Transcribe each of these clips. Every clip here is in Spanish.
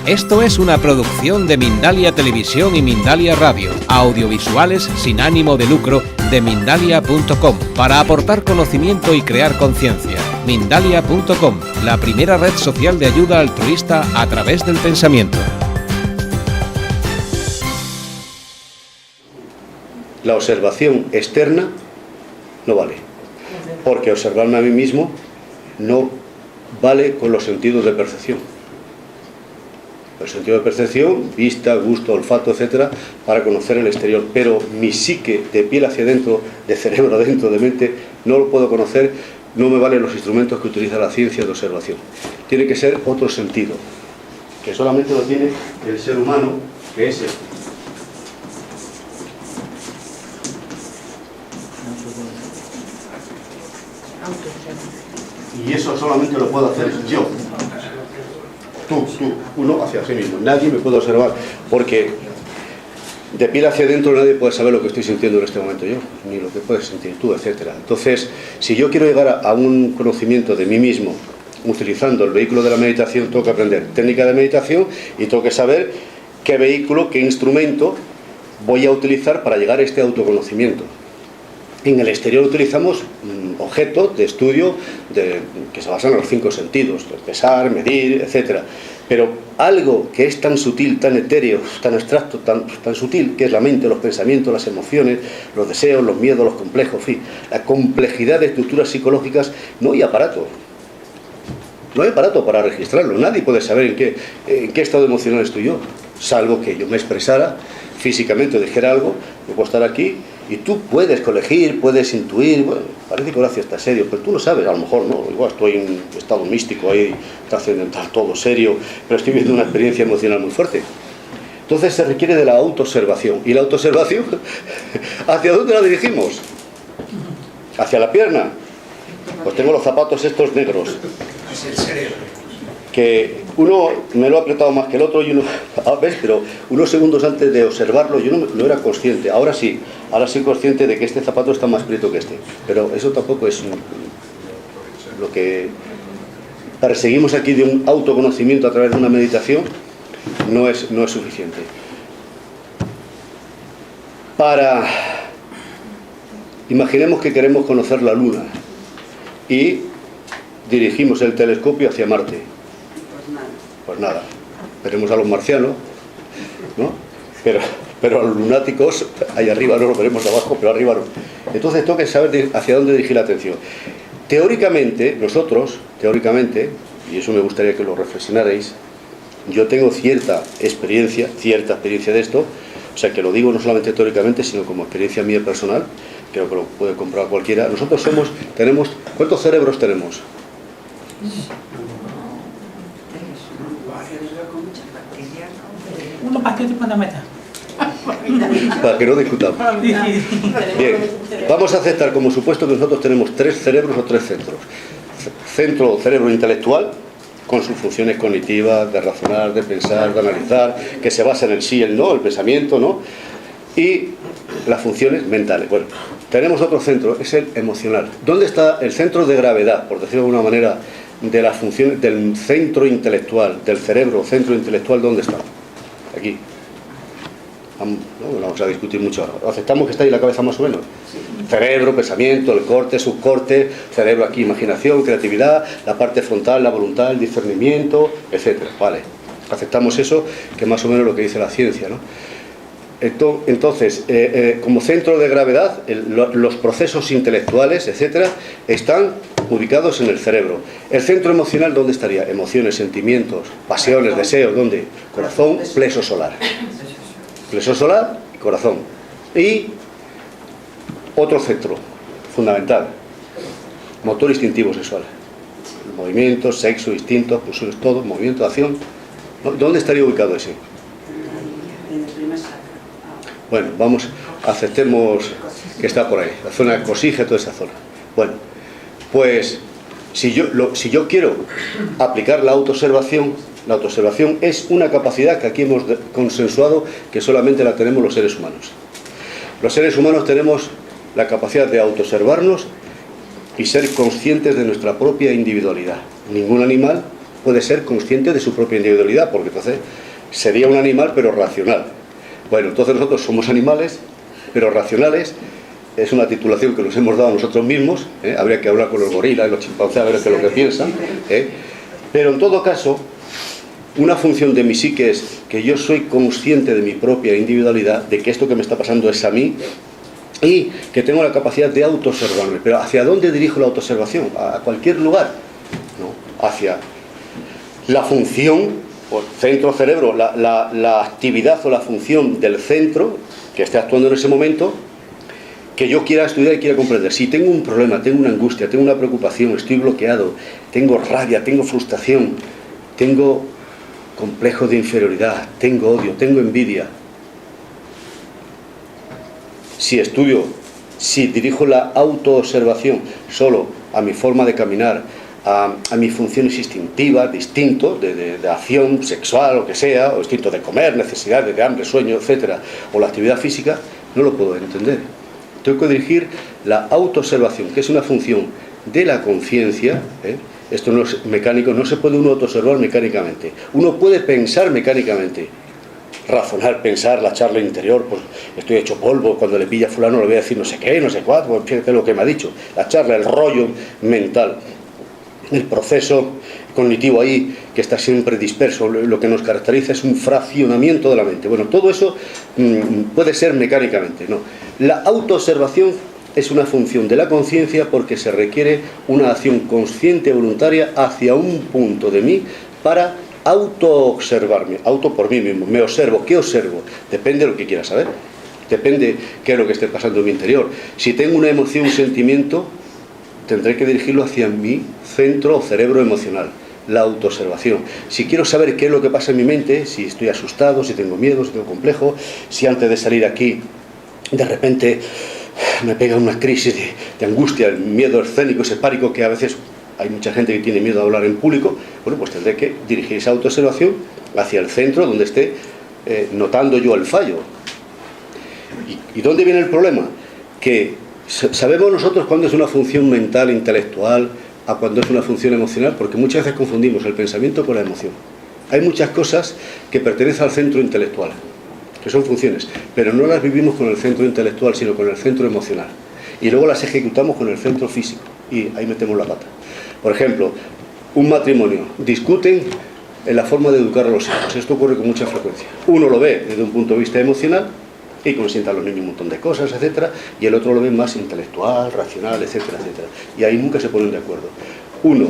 Esto es una producción de Mindalia Televisión y Mindalia Radio, audiovisuales sin ánimo de lucro de Mindalia.com, para aportar conocimiento y crear conciencia. Mindalia.com, la primera red social de ayuda altruista a través del pensamiento. La observación externa no vale, porque observarme a mí mismo no vale con los sentidos de percepción. El sentido de percepción, vista, gusto, olfato, etcétera, para conocer el exterior, pero mi psique de piel hacia adentro, de cerebro adentro, de mente, no lo puedo conocer, no me valen los instrumentos que utiliza la ciencia de observación. Tiene que ser otro sentido, que solamente lo tiene el ser humano, que es este. Y eso solamente lo puedo hacer yo. Tú, uno hacia sí mismo. Nadie me puede observar, porque de piel hacia adentro nadie puede saber lo que estoy sintiendo en este momento yo, ni lo que puedes sentir tú, etcétera. Entonces, si yo quiero llegar a un conocimiento de mí mismo, utilizando el vehículo de la meditación, tengo que aprender técnica de meditación y tengo que saber qué vehículo, qué instrumento voy a utilizar para llegar a este autoconocimiento. En el exterior utilizamos objetos de estudio que se basan en los 5 sentidos, pesar, medir, etc. Pero algo que es tan sutil, tan etéreo, tan abstracto, tan sutil, que es la mente, los pensamientos, las emociones, los deseos, los miedos, los complejos, en fin, la complejidad de estructuras psicológicas, no hay aparato. No hay aparato para registrarlo. Nadie puede saber en qué estado emocional estoy yo, salvo que yo me expresara físicamente, dijera algo. Yo puedo estar aquí y tú puedes colegir, puedes intuir. Bueno, parece que Horacio está serio, pero tú lo sabes, a lo mejor no. Igual estoy en estado místico ahí, trascendental, todo serio, pero estoy viviendo una experiencia emocional muy fuerte. Entonces se requiere de la autoobservación. ¿Y la autoobservación? ¿Hacia dónde la dirigimos? ¿Hacia la pierna? Pues tengo los zapatos estos negros, que uno me lo ha apretado más que el otro y uno, ¿ves? Pero unos segundos antes de observarlo yo no era consciente. Ahora sí soy consciente de que este zapato está más prieto que este, pero eso tampoco es lo que perseguimos aquí de un autoconocimiento a través de una meditación. No es suficiente. Imaginemos que queremos conocer la Luna y dirigimos el telescopio hacia Marte. Pues nada, veremos a los marcianos, ¿no? Pero a los lunáticos, ahí arriba no los veremos de abajo, pero arriba no. Entonces tengo que saber hacia dónde dirigir la atención. Teóricamente, y eso me gustaría que lo reflexionarais, yo tengo cierta experiencia de esto, o sea que lo digo no solamente teóricamente, sino como experiencia mía personal, creo que lo puede comprobar cualquiera. Nosotros tenemos, ¿cuántos cerebros tenemos? Para que no discutamos. Bien, vamos a aceptar como supuesto que nosotros tenemos 3 cerebros o 3 centros. Cerebro intelectual, con sus funciones cognitivas, de razonar, de pensar, de analizar, que se basa en el sí y el no, el pensamiento, ¿no? Y las funciones mentales. Bueno, tenemos otro centro, es el emocional. ¿Dónde está el centro de gravedad, por decirlo de alguna manera, de las funciones del centro intelectual, del cerebro, centro intelectual? ¿Dónde está? Aquí. No vamos a discutir mucho ahora. Aceptamos que está ahí la cabeza más o menos. Cerebro, pensamiento, el corte, subcorte, cerebro aquí, imaginación, creatividad, la parte frontal, la voluntad, el discernimiento, etcétera. Vale. Aceptamos eso, que más o menos es lo que dice la ciencia, ¿no? Entonces, como centro de gravedad, los procesos intelectuales, etcétera, están ubicados en el cerebro. El centro emocional, ¿dónde estaría? Emociones, sentimientos, pasiones, deseos, ¿dónde? Corazón, plexo solar. Plexo solar y corazón. Y otro centro fundamental, motor instintivo sexual. Movimiento, sexo, instintos, pulsiones, todo, movimiento, acción. ¿Dónde estaría ubicado ese? Bueno, aceptemos que está por ahí, la zona de cosige, toda esa zona. Bueno, pues si yo quiero aplicar la autoobservación es una capacidad que aquí hemos consensuado que solamente la tenemos los seres humanos. Los seres humanos tenemos la capacidad de autoobservarnos y ser conscientes de nuestra propia individualidad. Ningún animal puede ser consciente de su propia individualidad, porque entonces sería un animal pero racional. Bueno, entonces nosotros somos animales pero racionales. Es una titulación que nos hemos dado a nosotros mismos, habría que hablar con los gorilas y los chimpancés a ver qué es lo que piensan, pero en todo caso, una función de mi psique es que yo soy consciente de mi propia individualidad, de que esto que me está pasando es a mí, y que tengo la capacidad de autoobservarme. Pero ¿hacia dónde dirijo la autoobservación? ¿A cualquier lugar? No, hacia la función, o centro-cerebro, la actividad o la función del centro que esté actuando en ese momento, que yo quiera estudiar y quiera comprender. Si tengo un problema, tengo una angustia, tengo una preocupación, estoy bloqueado, tengo rabia, tengo frustración, tengo complejo de inferioridad, tengo odio, tengo envidia. Si estudio, si dirijo la autoobservación solo a mi forma de caminar, a mis funciones instintivas, de instinto, de acción sexual, o que sea, o instinto de comer, necesidades de hambre, sueño, etcétera, o la actividad física, no lo puedo entender. Tengo que dirigir la autoobservación, que es una función de la conciencia. Esto no es mecánico, no se puede uno autoobservar mecánicamente. Uno puede pensar mecánicamente, razonar, pensar, la charla interior, pues estoy hecho polvo, cuando le pilla a fulano le voy a decir no sé qué, no sé cuánto, pues fíjate lo que me ha dicho. La charla, el rollo mental, el proceso cognitivo ahí, que está siempre disperso, lo que nos caracteriza es un fraccionamiento de la mente. Bueno, todo eso puede ser mecánicamente, ¿no? La autoobservación es una función de la conciencia porque se requiere una acción consciente voluntaria hacia un punto de mí para autoobservarme, auto por mí mismo. Me observo. ¿Qué observo? Depende de lo que quiera saber. Depende qué es lo que esté pasando en mi interior. Si tengo una emoción, un sentimiento, tendré que dirigirlo hacia mi centro o cerebro emocional, la autoobservación. Si quiero saber qué es lo que pasa en mi mente, si estoy asustado, si tengo miedo, si tengo complejo, si antes de salir aquí de repente me pega una crisis de angustia, el miedo escénico, ese pánico que a veces hay mucha gente que tiene miedo a hablar en público, bueno, pues tendré que dirigir esa autoobservación hacia el centro donde esté notando yo el fallo. ¿Y dónde viene el problema? Que sabemos nosotros cuándo es una función mental, intelectual, a cuándo es una función emocional, porque muchas veces confundimos el pensamiento con la emoción. Hay muchas cosas que pertenecen al centro intelectual, que son funciones, pero no las vivimos con el centro intelectual, sino con el centro emocional. Y luego las ejecutamos con el centro físico, y ahí metemos la pata. Por ejemplo, un matrimonio, discuten en la forma de educar a los hijos. Esto ocurre con mucha frecuencia. Uno lo ve desde un punto de vista emocional, y consienta a los niños un montón de cosas, etcétera, y el otro lo ve más intelectual, racional, etcétera, etcétera. Y ahí nunca se ponen de acuerdo. Uno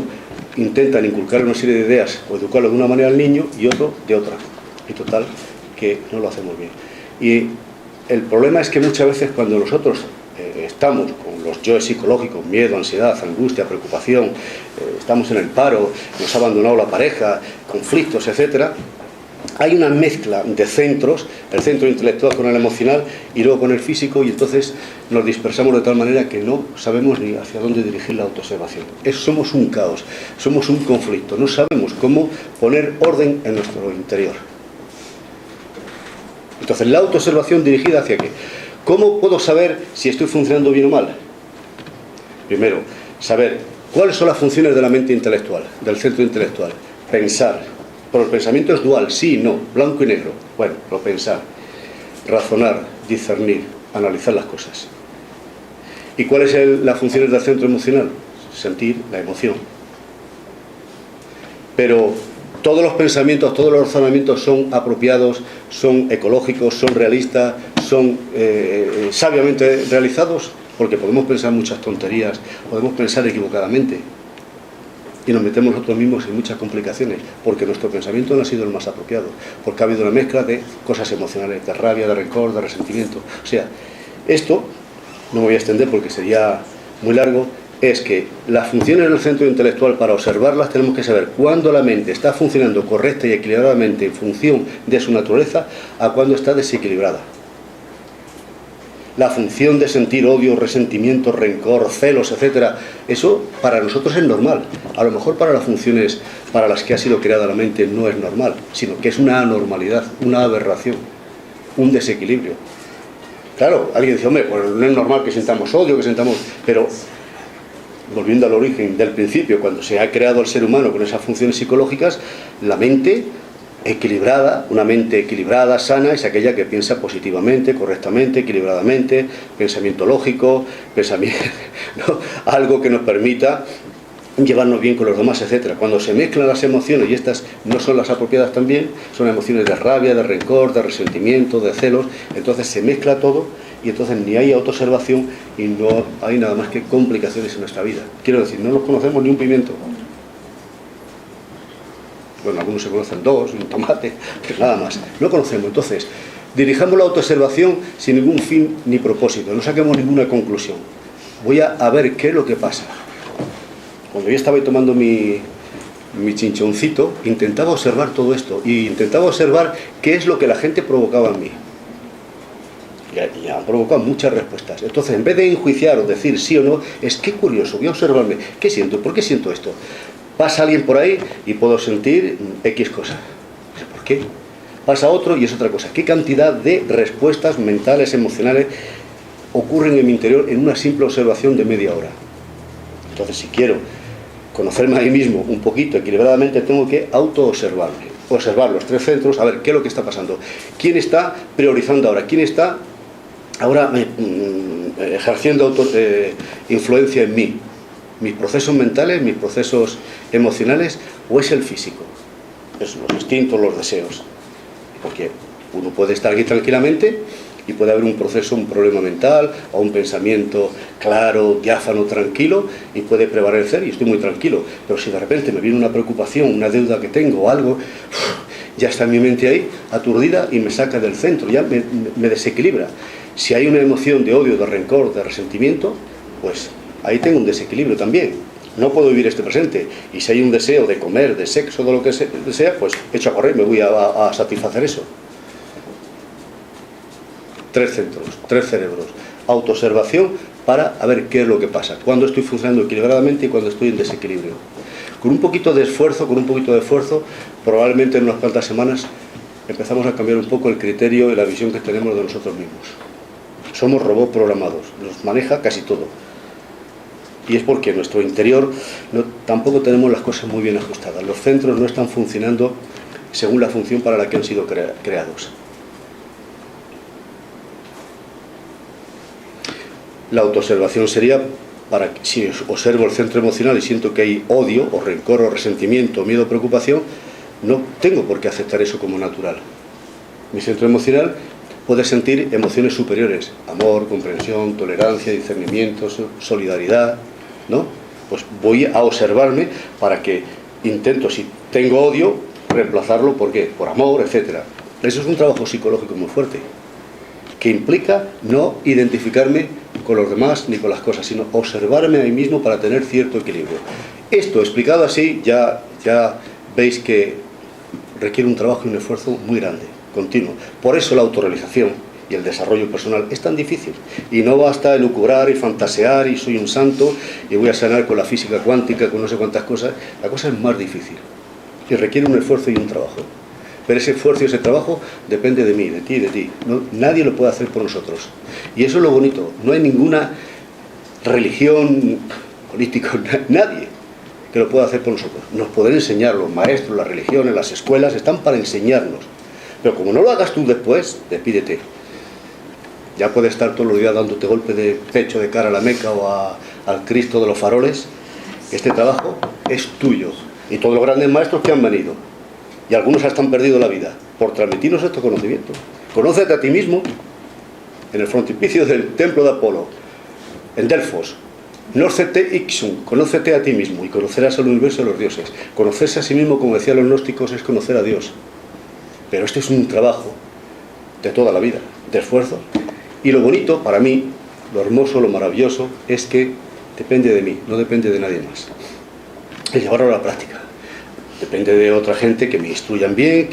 intentan inculcar una serie de ideas o educarlo de una manera al niño y otro de otra. Y total, que no lo hacemos bien. Y el problema es que muchas veces cuando nosotros estamos con los yoes psicológicos, miedo, ansiedad, angustia, preocupación, estamos en el paro, nos ha abandonado la pareja, conflictos, etcétera, hay una mezcla de centros, el centro intelectual con el emocional y luego con el físico, y entonces nos dispersamos de tal manera que no sabemos ni hacia dónde dirigir la autoobservación. Somos un caos, somos un conflicto, no sabemos cómo poner orden en nuestro interior. Entonces, la autoobservación dirigida hacia qué. ¿Cómo puedo saber si estoy funcionando bien o mal? Primero, saber cuáles son las funciones de la mente intelectual, del centro intelectual. Pensar. Pero el pensamiento es dual, sí, no, blanco y negro. Bueno, lo pensar, razonar, discernir, analizar las cosas. ¿Y cuáles son las funciones del centro emocional? Sentir la emoción. Pero todos los pensamientos, todos los razonamientos son apropiados, son ecológicos, son realistas, son sabiamente realizados, porque podemos pensar muchas tonterías, podemos pensar equivocadamente. Y nos metemos nosotros mismos en muchas complicaciones, porque nuestro pensamiento no ha sido el más apropiado, porque ha habido una mezcla de cosas emocionales, de rabia, de rencor, de resentimiento. O sea, esto, no me voy a extender porque sería muy largo, es que las funciones del centro intelectual, para observarlas tenemos que saber cuándo la mente está funcionando correcta y equilibradamente en función de su naturaleza, a cuándo está desequilibrada. La función de sentir odio, resentimiento, rencor, celos, etcétera, eso para nosotros es normal. A lo mejor para las funciones para las que ha sido creada la mente no es normal, sino que es una anormalidad, una aberración, un desequilibrio. Claro, alguien dice, hombre, pues no es normal que sintamos odio, que sintamos... Pero volviendo al origen del principio, cuando se ha creado el ser humano con esas funciones psicológicas, la mente equilibrada, una mente equilibrada, sana, es aquella que piensa positivamente, correctamente, equilibradamente, pensamiento lógico, pensamiento, ¿no? Algo que nos permita llevarnos bien con los demás, etcétera. Cuando se mezclan las emociones y estas no son las apropiadas también, son emociones de rabia, de rencor, de resentimiento, de celos, entonces se mezcla todo y entonces ni hay autoobservación y no hay nada más que complicaciones en nuestra vida. Quiero decir, no nos conocemos ni un pimiento. Bueno, algunos se conocen dos, un tomate, pero nada más. No conocemos. Entonces, dirijamos la autoobservación sin ningún fin ni propósito. No saquemos ninguna conclusión. Voy a ver qué es lo que pasa. Cuando yo estaba ahí tomando mi chinchoncito, intentaba observar todo esto y intentaba observar qué es lo que la gente provocaba en mí. Y han provocado muchas respuestas. Entonces, en vez de enjuiciar o decir sí o no, es qué curioso, voy a observarme. ¿Qué siento? ¿Por qué siento esto? Pasa alguien por ahí y puedo sentir X cosa. ¿Por qué? Pasa otro y es otra cosa. ¿Qué cantidad de respuestas mentales, emocionales ocurren en mi interior en una simple observación de media hora? Entonces, si quiero conocerme a mí mismo un poquito equilibradamente, tengo que auto-observarme. Observar los tres centros, a ver qué es lo que está pasando. ¿Quién está priorizando ahora? ¿Quién está ahora ejerciendo influencia en mí? ¿Mis procesos mentales, mis procesos emocionales o es el físico? Es los instintos, los deseos. Porque uno puede estar aquí tranquilamente y puede haber un proceso, un problema mental o un pensamiento claro, diáfano, tranquilo y puede prevalecer y estoy muy tranquilo. Pero si de repente me viene una preocupación, una deuda que tengo o algo, ya está mi mente ahí aturdida y me saca del centro, ya me desequilibra. Si hay una emoción de odio, de rencor, de resentimiento, pues ahí tengo un desequilibrio también. No puedo vivir este presente. Y si hay un deseo de comer, de sexo, de lo que sea, pues echo a correr, me voy a satisfacer eso. Tres centros, tres cerebros. Autoobservación para ver qué es lo que pasa. Cuando estoy funcionando equilibradamente y cuando estoy en desequilibrio. Con un poquito de esfuerzo, probablemente en unas cuantas semanas empezamos a cambiar un poco el criterio y la visión que tenemos de nosotros mismos. Somos robots programados, nos maneja casi todo. Y es porque en nuestro interior tampoco tenemos las cosas muy bien ajustadas. Los centros no están funcionando según la función para la que han sido creados. La autoobservación sería para que, si observo el centro emocional y siento que hay odio o rencor o resentimiento, miedo o preocupación, no tengo por qué aceptar eso como natural. Mi centro emocional puede sentir emociones superiores, amor, comprensión, tolerancia, discernimiento, solidaridad, ¿no? Pues voy a observarme para que intento, si tengo odio, reemplazarlo ¿por qué? Por amor, etcétera. Eso es un trabajo psicológico muy fuerte, que implica no identificarme con los demás ni con las cosas, sino observarme a mí mismo para tener cierto equilibrio. Esto, explicado así, ya veis que requiere un trabajo y un esfuerzo muy grande, continuo. Por eso la autorrealización y el desarrollo personal es tan difícil. Y no basta elucubrar y fantasear y soy un santo y voy a sanar con la física cuántica, con no sé cuántas cosas. La cosa es más difícil y requiere un esfuerzo y un trabajo. Pero ese esfuerzo y ese trabajo depende de mí, de ti y de ti. No, nadie lo puede hacer por nosotros. Y eso es lo bonito. No hay ninguna religión, político, nadie que lo pueda hacer por nosotros. Nos pueden enseñar los maestros, las religiones, las escuelas, están para enseñarnos. Pero como no lo hagas tú después, despídete. Ya puedes estar todos los días dándote golpe de pecho de cara a la Meca o al Cristo de los faroles. Este trabajo es tuyo. Y todos los grandes maestros que han venido. Y algunos hasta han perdido la vida por transmitirnos este conocimiento. Conócete a ti mismo en el frontispicio del templo de Apolo, en Delfos. Gnócete ixum, conócete a ti mismo y conocerás al universo de los dioses. Conocerse a sí mismo, como decían los gnósticos, es conocer a Dios. Pero este es un trabajo de toda la vida, de esfuerzo. Y lo bonito, para mí, lo hermoso, lo maravilloso, es que depende de mí, no depende de nadie más. El llevarlo a la práctica. Depende de otra gente que me instruyan bien.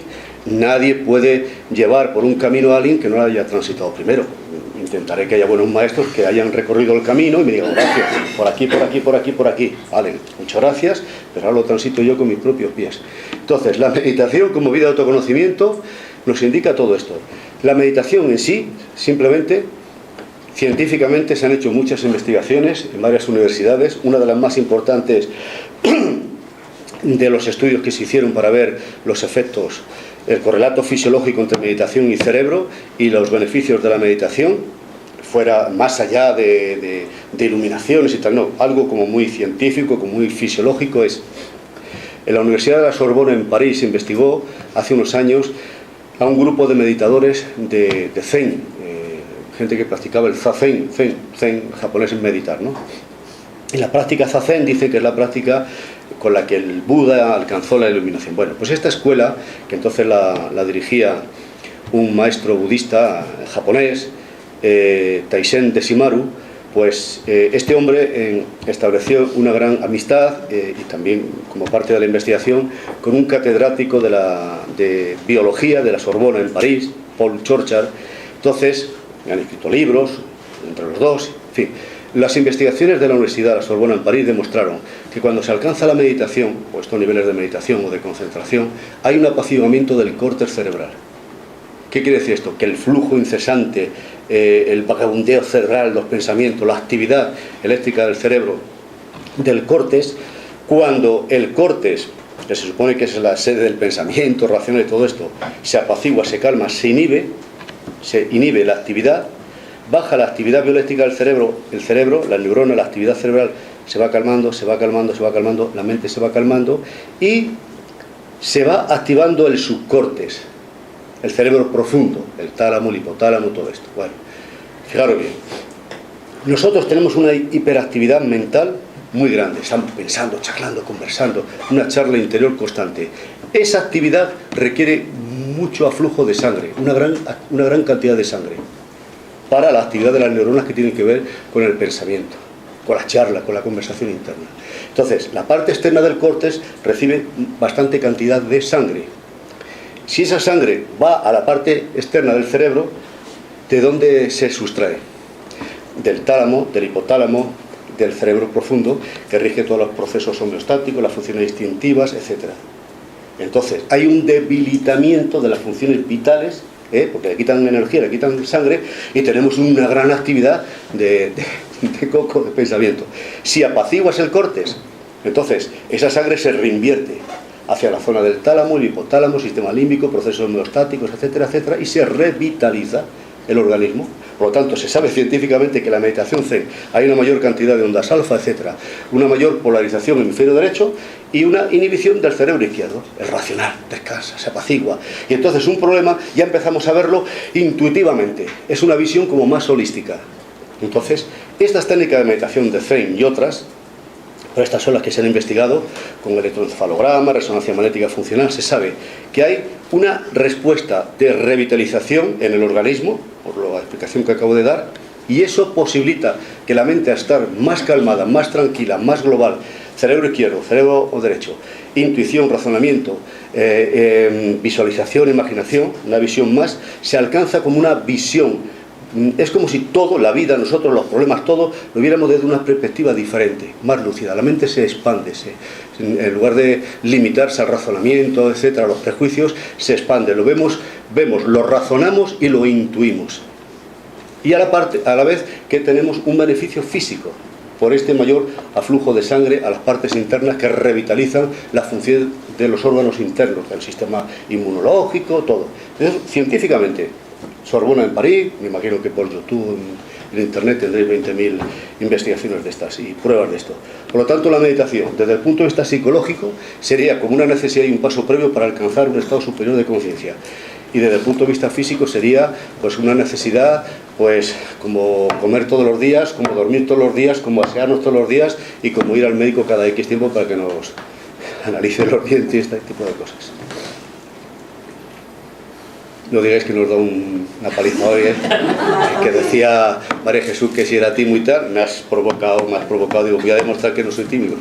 Nadie puede llevar por un camino a alguien que no lo haya transitado primero. Intentaré que haya buenos maestros que hayan recorrido el camino y me digan, gracias, por aquí, por aquí, por aquí, por aquí. Vale, muchas gracias, pero ahora lo transito yo con mis propios pies. Entonces, la meditación como vida de autoconocimiento nos indica todo esto. La meditación en sí, simplemente, Científicamente se han hecho muchas investigaciones en varias universidades. Una de las más importantes de los estudios que se hicieron para ver los efectos, el correlato fisiológico entre meditación y cerebro y los beneficios de la meditación, fuera más allá de iluminaciones y tal, no, algo como muy científico, como muy fisiológico es. En la Universidad de la Sorbona en París se investigó hace unos años a un grupo de meditadores de Zen, gente que practicaba el Zazen, Zen japonés es meditar, ¿no? Y la práctica Zazen dice que es la práctica con la que el Buda alcanzó la iluminación. Bueno, pues esta escuela, que entonces la dirigía un maestro budista japonés, Taisen Deshimaru, pues este hombre estableció una gran amistad y también como parte de la investigación con un catedrático de biología de la Sorbona en París, Paul Chorchard. Entonces han escrito libros entre los dos, en fin. Las investigaciones de la Universidad de la Sorbona en París demostraron que cuando se alcanza la meditación, o estos niveles de meditación o de concentración, hay un apaciguamiento del córtex cerebral. ¿Qué quiere decir esto? Que el flujo incesante, el vagabundeo cerebral, los pensamientos, la actividad eléctrica del cerebro, del córtex, cuando el córtex, que se supone que es la sede del pensamiento, racional y todo esto, se apacigua, se calma, se inhibe la actividad, baja la actividad bioeléctrica del cerebro, la neurona, la actividad cerebral se va calmando, se va calmando, se va calmando, la mente se va calmando y se va activando el subcórtex, el cerebro profundo, el tálamo, el hipotálamo, todo esto. Bueno, fijaros bien, nosotros tenemos una hiperactividad mental muy grande, estamos pensando, charlando, conversando, una charla interior constante. Esa actividad requiere mucho aflujo de sangre, una gran cantidad de sangre, para la actividad de las neuronas que tienen que ver con el pensamiento, con la charla, con la conversación interna. Entonces, la parte externa del córtex recibe bastante cantidad de sangre. Si esa sangre va a la parte externa del cerebro, ¿de dónde se sustrae? Del tálamo, del hipotálamo, del cerebro profundo, que rige todos los procesos homeostáticos, las funciones instintivas, etc. Entonces, hay un debilitamiento de las funciones vitales, porque le quitan energía, le quitan sangre, y tenemos una gran actividad de coco, de pensamiento. Si apaciguas el córtex, entonces esa sangre se reinvierte hacia la zona del tálamo, el hipotálamo, sistema límbico, procesos homeostáticos, etcétera, etcétera, y se revitaliza el organismo. Por lo tanto, se sabe científicamente que en la meditación Zen hay una mayor cantidad de ondas alfa, etcétera, una mayor polarización en el hemisferio derecho y una inhibición del cerebro izquierdo. El racional descansa, se apacigua. Y entonces un problema ya empezamos a verlo intuitivamente. Es una visión como más holística. Entonces, estas técnicas de meditación de Zen y otras, pero estas son las que se han investigado con electroencefalograma, resonancia magnética funcional, se sabe que hay una respuesta de revitalización en el organismo, por la explicación que acabo de dar, y eso posibilita que la mente, al estar más calmada, más tranquila, más global, cerebro izquierdo, cerebro derecho, intuición, razonamiento, visualización, imaginación, una visión más, se alcanza como una visión. Es como si todo, la vida, nosotros, los problemas, todo, lo viéramos desde una perspectiva diferente, más lúcida. La mente se expande, en lugar de limitarse al razonamiento, etcétera, a los prejuicios, se expande. Lo vemos, lo razonamos y lo intuimos. Y a la vez que tenemos un beneficio físico por este mayor aflujo de sangre a las partes internas que revitalizan la función de los órganos internos, del sistema inmunológico, todo. Entonces, científicamente, Sorbona en París, me imagino que por YouTube, en Internet tendréis 20.000 investigaciones de estas y pruebas de esto. Por lo tanto, la meditación, desde el punto de vista psicológico, sería como una necesidad y un paso previo para alcanzar un estado superior de conciencia. Y desde el punto de vista físico sería pues una necesidad, pues como comer todos los días, como dormir todos los días, como asearnos todos los días y como ir al médico cada X tiempo para que nos analice los dientes y este tipo de cosas. No digáis que nos da una paliza hoy, que decía María Jesús que si era tímido y tal, me has provocado, digo, voy a demostrar que no soy tímido.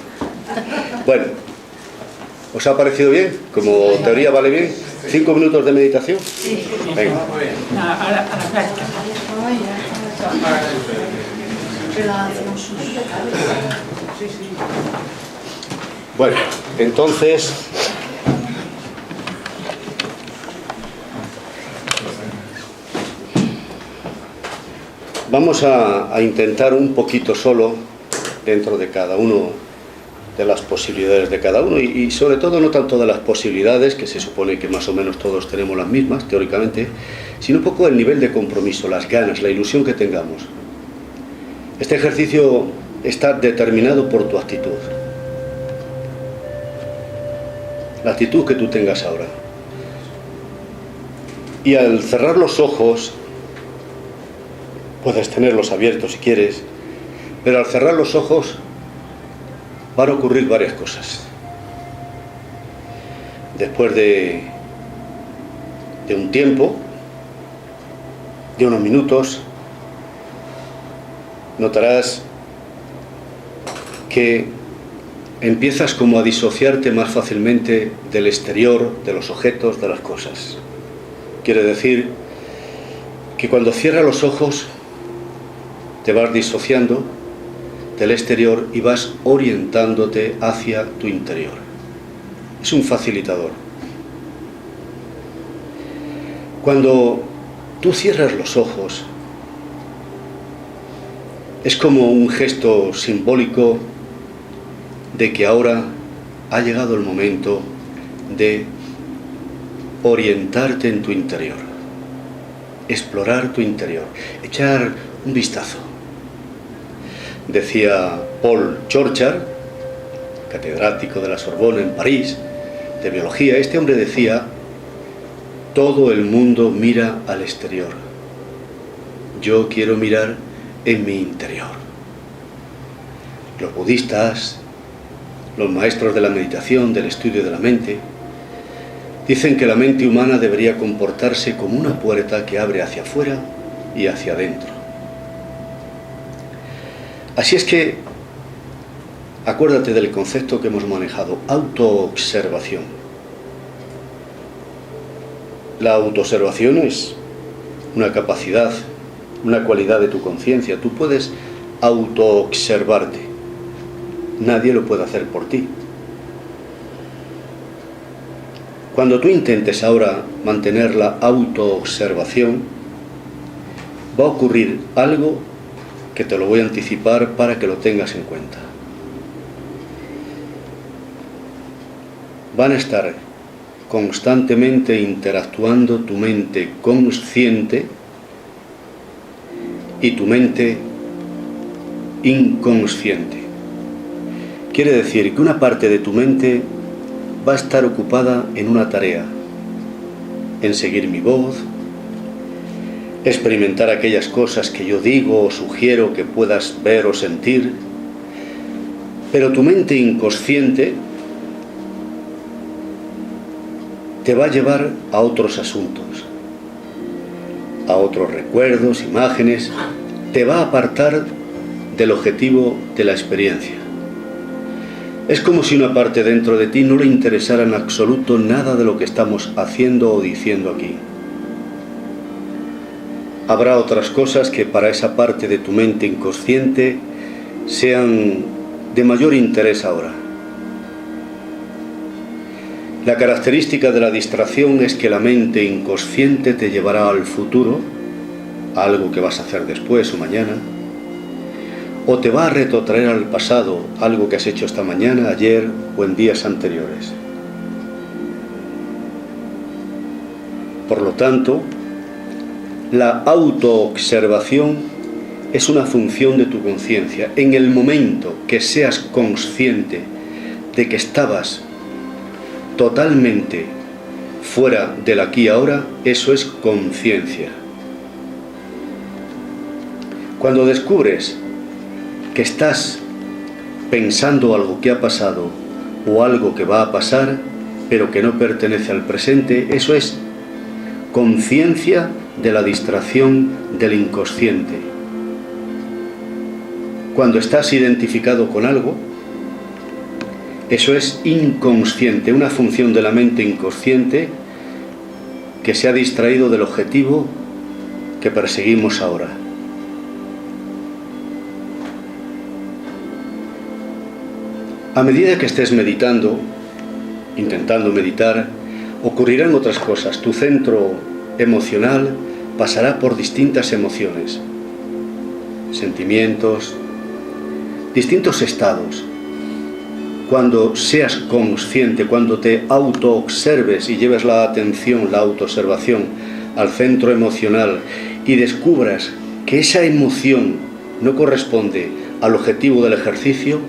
Bueno, ¿os ha parecido bien? ¿Como teoría vale bien? 5 minutos de meditación. Sí. Venga. A la práctica. Bueno, entonces... Vamos a intentar un poquito solo, dentro de cada uno, de las posibilidades de cada uno, y sobre todo no tanto de las posibilidades, que se supone que más o menos todos tenemos las mismas, teóricamente, sino un poco el nivel de compromiso, las ganas, la ilusión que tengamos. Este ejercicio está determinado por tu actitud. La actitud que tú tengas ahora. Y al cerrar los ojos, puedes tenerlos abiertos si quieres, pero al cerrar los ojos van a ocurrir varias cosas. Después de un tiempo, de unos minutos, notarás que empiezas como a disociarte más fácilmente del exterior, de los objetos, de las cosas. Quiere decir que cuando cierras los ojos te vas disociando del exterior y vas orientándote hacia tu interior. Es un facilitador. Cuando tú cierras los ojos, es como un gesto simbólico de que ahora ha llegado el momento de orientarte en tu interior, explorar tu interior, echar un vistazo. Decía Paul Chorchard, catedrático de la Sorbona en París, de biología, este hombre decía: todo el mundo mira al exterior. Yo quiero mirar en mi interior. Los budistas, los maestros de la meditación, del estudio de la mente, dicen que la mente humana debería comportarse como una puerta que abre hacia afuera y hacia adentro. Así es que, acuérdate del concepto que hemos manejado, autoobservación. La autoobservación es una capacidad, una cualidad de tu conciencia. Tú puedes autoobservarte. Nadie lo puede hacer por ti. Cuando tú intentes ahora mantener la autoobservación, va a ocurrir algo que te lo voy a anticipar para que lo tengas en cuenta. Van a estar constantemente interactuando tu mente consciente y tu mente inconsciente. Quiere decir que una parte de tu mente va a estar ocupada en una tarea, en seguir mi voz, experimentar aquellas cosas que yo digo o sugiero que puedas ver o sentir, pero tu mente inconsciente te va a llevar a otros asuntos, a otros recuerdos, imágenes, te va a apartar del objetivo de la experiencia. Es como si una parte dentro de ti no le interesara en absoluto nada de lo que estamos haciendo o diciendo aquí. Habrá otras cosas que para esa parte de tu mente inconsciente sean de mayor interés ahora. La característica de la distracción es que la mente inconsciente te llevará al futuro, a algo que vas a hacer después o mañana, o te va a retrotraer al pasado, algo que has hecho esta mañana, ayer o en días anteriores. Por lo tanto, la autoobservación es una función de tu conciencia. En el momento que seas consciente de que estabas totalmente fuera del aquí y ahora, eso es conciencia. Cuando descubres que estás pensando algo que ha pasado o algo que va a pasar, pero que no pertenece al presente, eso es conciencia de la distracción del inconsciente. Cuando estás identificado con algo, eso es inconsciente, una función de la mente inconsciente que se ha distraído del objetivo que perseguimos ahora. A medida que estés meditando, intentando meditar, ocurrirán otras cosas. Tu centro emocional pasará por distintas emociones. sentimientos, distintos estados. Cuando seas consciente, cuando te autoobserves y lleves la atención, la autoobservación al centro emocional y descubras que esa emoción no corresponde al objetivo del ejercicio,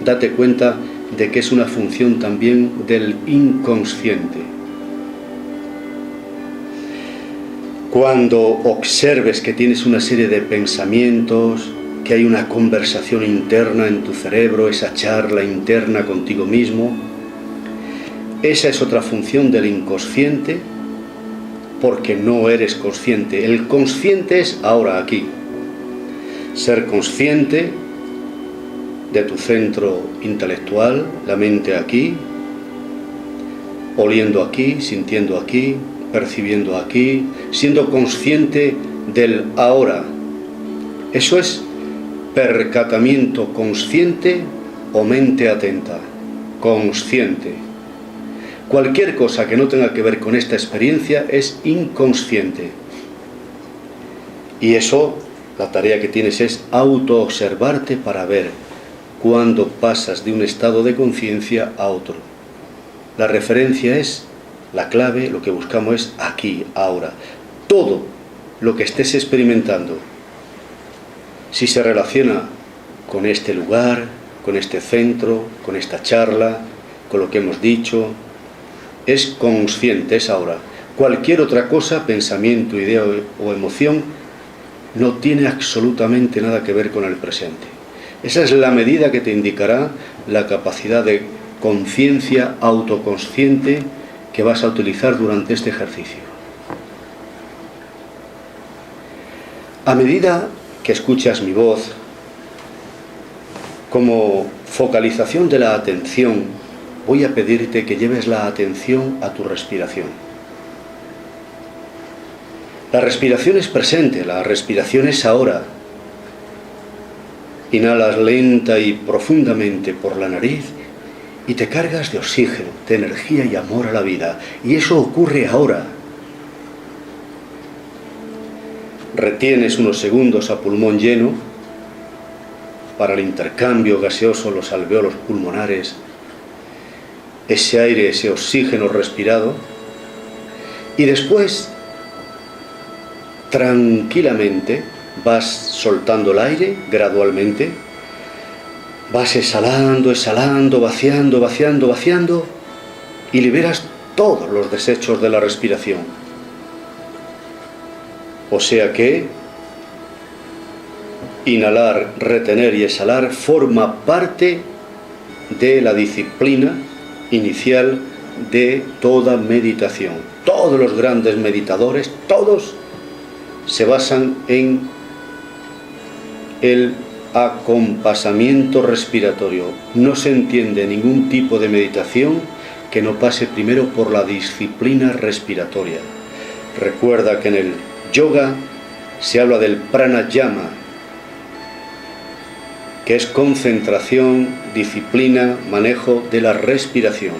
date cuenta de que es una función también del inconsciente. Cuando observes que tienes una serie de pensamientos, que hay una conversación interna en tu cerebro, esa charla interna contigo mismo, esa es otra función del inconsciente, porque no eres consciente. El consciente es ahora aquí. Ser consciente de tu centro intelectual, la mente aquí, oliendo aquí, sintiendo aquí, percibiendo aquí, siendo consciente del ahora. Eso es percatamiento consciente o mente atenta. Consciente. Cualquier cosa que no tenga que ver con esta experiencia es inconsciente. Y eso, la tarea que tienes es autoobservarte para ver cuándo pasas de un estado de conciencia a otro. La referencia es la clave, lo que buscamos es aquí, ahora. Todo lo que estés experimentando, si se relaciona con este lugar, con este centro, con esta charla, con lo que hemos dicho, es consciente, es ahora. Cualquier otra cosa, pensamiento, idea o emoción, no tiene absolutamente nada que ver con el presente. Esa es la medida que te indicará la capacidad de conciencia autoconsciente que vas a utilizar durante este ejercicio. A medida que escuchas mi voz, como focalización de la atención, voy a pedirte que lleves la atención a tu respiración. La respiración es presente, la respiración es ahora. Inhalas lenta y profundamente por la nariz y te cargas de oxígeno, de energía y amor a la vida. Y eso ocurre ahora. Retienes unos segundos a pulmón lleno para el intercambio gaseoso, los alveolos pulmonares, ese aire, ese oxígeno respirado, y después tranquilamente vas soltando el aire gradualmente, vas exhalando, exhalando, vaciando, vaciando, vaciando, y liberas todos los desechos de la respiración. O sea que inhalar, retener y exhalar forma parte de la disciplina inicial de toda meditación. Todos los grandes meditadores, todos se basan en el acompasamiento respiratorio. No se entiende ningún tipo de meditación que no pase primero por la disciplina respiratoria. Recuerda que en el yoga se habla del pranayama, que es concentración, disciplina, manejo de la respiración.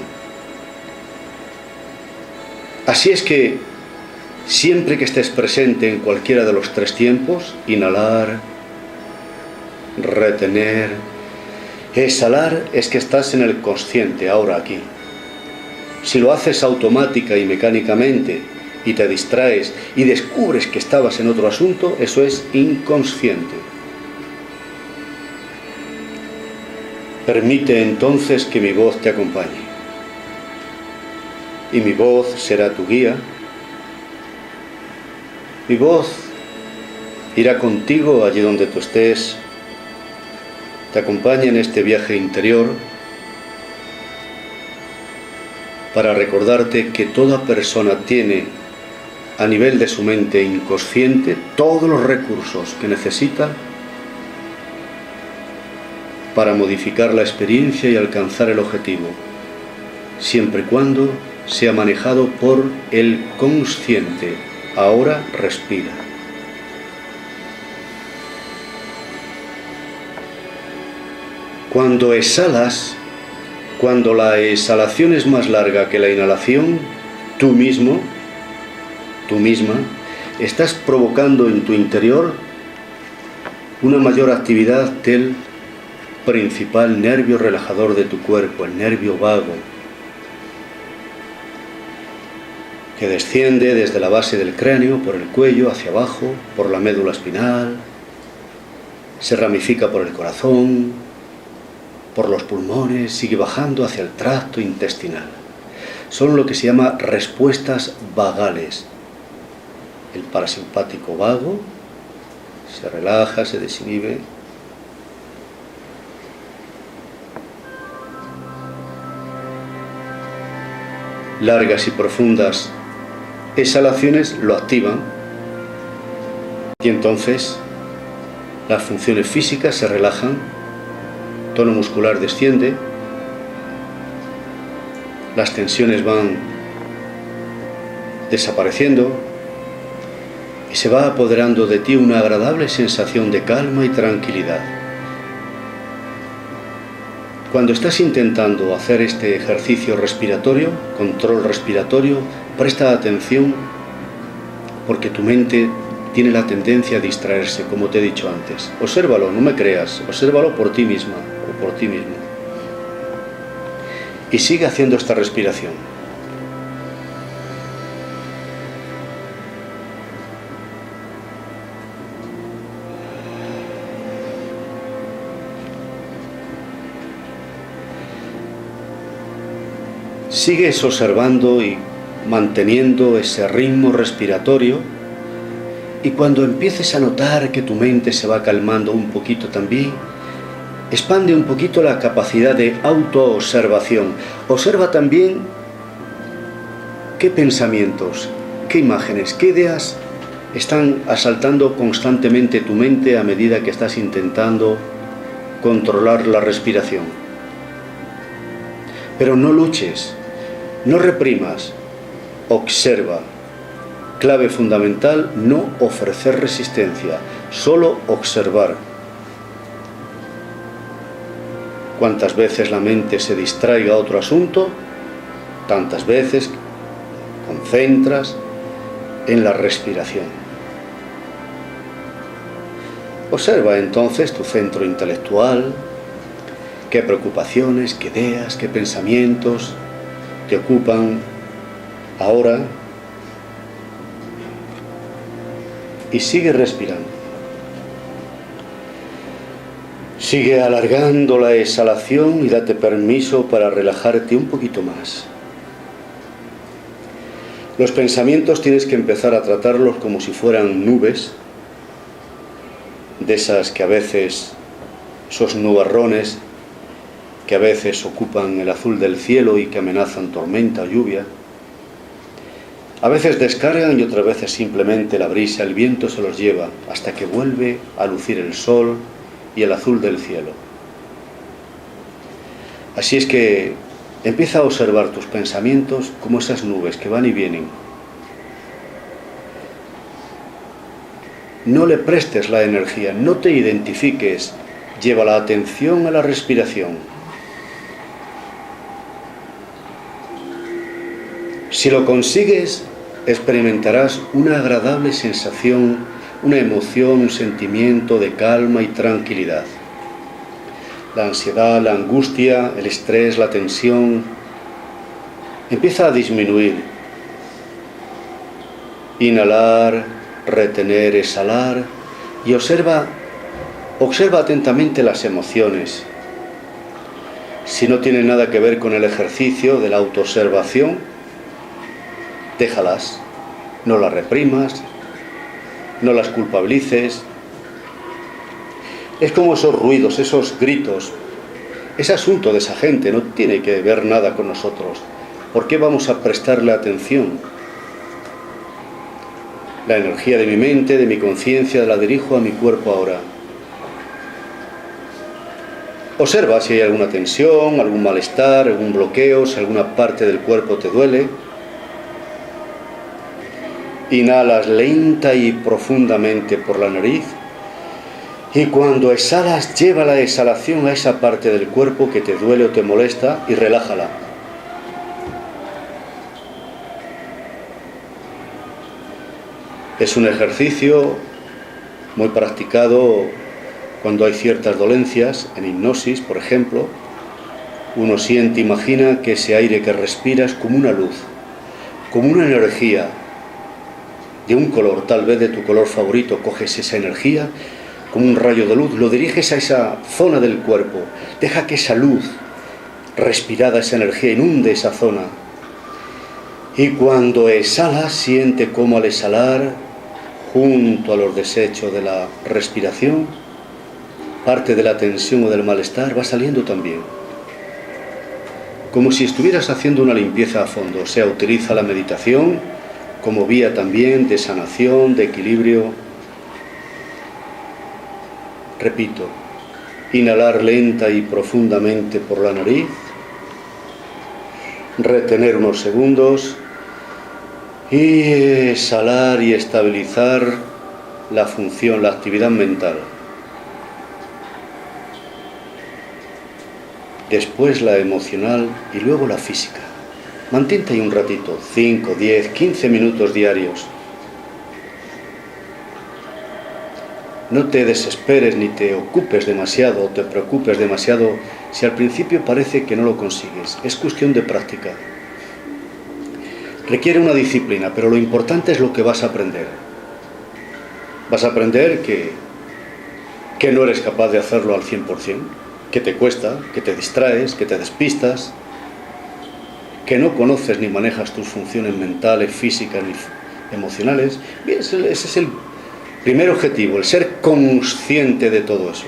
Así es que siempre que estés presente en cualquiera de los tres tiempos, inhalar, retener, exhalar, es que estás en el consciente, ahora aquí. Si lo haces automática y mecánicamente y te distraes y descubres que estabas en otro asunto, eso es inconsciente. Permite entonces que mi voz te acompañe. Y mi voz será tu guía. Mi voz irá contigo allí donde tú estés. Te acompaña en este viaje interior para recordarte que toda persona tiene a nivel de su mente inconsciente todos los recursos que necesita para modificar la experiencia y alcanzar el objetivo, siempre y cuando sea manejado por el consciente. Ahora respira. Cuando exhalas, cuando la exhalación es más larga que la inhalación, tú mismo, tú misma, estás provocando en tu interior una mayor actividad del principal nervio relajador de tu cuerpo, el nervio vago, que desciende desde la base del cráneo, por el cuello, hacia abajo, por la médula espinal, se ramifica por el corazón, por los pulmones, sigue bajando hacia el tracto intestinal. Son lo que se llama respuestas vagales. El parasimpático vago se relaja, se desinhibe. Largas y profundas exhalaciones lo activan y entonces las funciones físicas se relajan, tono muscular desciende, las tensiones van desapareciendo y se va apoderando de ti una agradable sensación de calma y tranquilidad. Cuando estás intentando hacer este ejercicio respiratorio, control respiratorio, presta atención porque tu mente tiene la tendencia a distraerse, como te he dicho antes. Obsérvalo, no me creas, obsérvalo por ti misma o por ti mismo. Y sigue haciendo esta respiración. Sigues observando y manteniendo ese ritmo respiratorio, y cuando empieces a notar que tu mente se va calmando un poquito también, expande un poquito la capacidad de autoobservación. Observa también qué pensamientos, qué imágenes, qué ideas están asaltando constantemente tu mente a medida que estás intentando controlar la respiración. Pero no luches, no reprimas, observa. Clave fundamental, no ofrecer resistencia, solo observar. Cuantas veces la mente se distraiga a otro asunto, tantas veces concentras en la respiración. Observa entonces tu centro intelectual, qué preocupaciones, qué ideas, qué pensamientos te ocupan ahora, y sigue respirando. Sigue alargando la exhalación y date permiso para relajarte un poquito más. Los pensamientos tienes que empezar a tratarlos como si fueran nubes, de esas que a veces, esos nubarrones que a veces ocupan el azul del cielo y que amenazan tormenta o lluvia. A veces descargan y otras veces simplemente la brisa, el viento se los lleva hasta que vuelve a lucir el sol y el azul del cielo. Así es que empieza a observar tus pensamientos como esas nubes que van y vienen. No le prestes la energía, no te identifiques, lleva la atención a la respiración. Si lo consigues, experimentarás una agradable sensación, una emoción, un sentimiento de calma y tranquilidad. La ansiedad, la angustia, el estrés, la tensión, empieza a disminuir. Inhalar, retener, exhalar y observa atentamente las emociones. Si no tiene nada que ver con el ejercicio de la autoobservación, déjalas, no las reprimas, no las culpabilices. Es como esos ruidos, esos gritos. Es asunto de esa gente, no tiene que ver nada con nosotros. ¿Por qué vamos a prestarle atención? La energía de mi mente, de mi conciencia, la dirijo a mi cuerpo ahora. Observa si hay alguna tensión, algún malestar, algún bloqueo, si alguna parte del cuerpo te duele. Inhalas lenta y profundamente por la nariz y cuando exhalas, lleva la exhalación a esa parte del cuerpo que te duele o te molesta y relájala. Es un ejercicio muy practicado Cuando hay ciertas dolencias, en hipnosis, por ejemplo, uno siente, imagina que ese aire que respiras como una luz, como una energía de un color, tal vez de tu color favorito, coges esa energía como un rayo de luz, lo diriges a esa zona del cuerpo, deja que esa luz respirada, esa energía, inunde esa zona. Y cuando exhalas, siente cómo al exhalar, junto a los desechos de la respiración, parte de la tensión o del malestar va saliendo también. Como si estuvieras haciendo una limpieza a fondo. O sea, utiliza la meditación como vía también de sanación, de equilibrio. Repito, inhalar lenta y profundamente por la nariz, retener unos segundos y exhalar y estabilizar la función, la actividad mental. Después la emocional y luego la física. Mantente ahí un ratito, 5, 10, 15 minutos diarios. No te desesperes ni te ocupes demasiado o te preocupes demasiado si al principio parece que no lo consigues. Es cuestión de práctica. Requiere una disciplina, pero lo importante es lo que vas a aprender. Vas a aprender que no eres capaz de hacerlo al 100%, que te cuesta, que te distraes, que te despistas, que no conoces ni manejas tus funciones mentales, físicas ni emocionales. Bien, ese es el primer objetivo, el ser consciente de todo eso.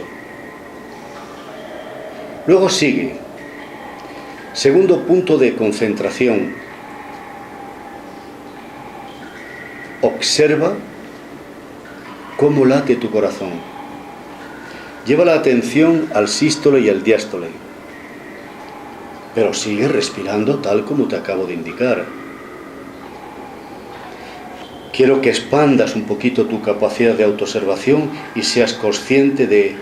Luego sigue. Segundo punto de concentración. Observa cómo late tu corazón. Lleva la atención al sístole y al diástole. Pero sigue respirando tal como te acabo de indicar. Quiero que expandas un poquito tu capacidad de autoobservación y seas consciente de,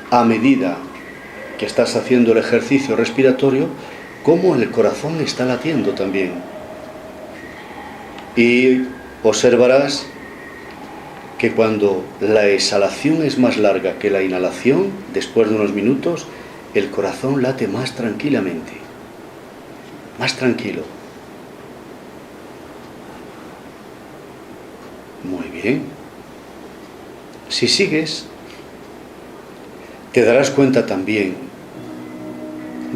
a medida que estás haciendo el ejercicio respiratorio, cómo el corazón está latiendo también. Y observarás que cuando la exhalación es más larga que la inhalación, después de unos minutos, el corazón late más tranquilamente, más tranquilo. Muy bien. Si sigues, te darás cuenta también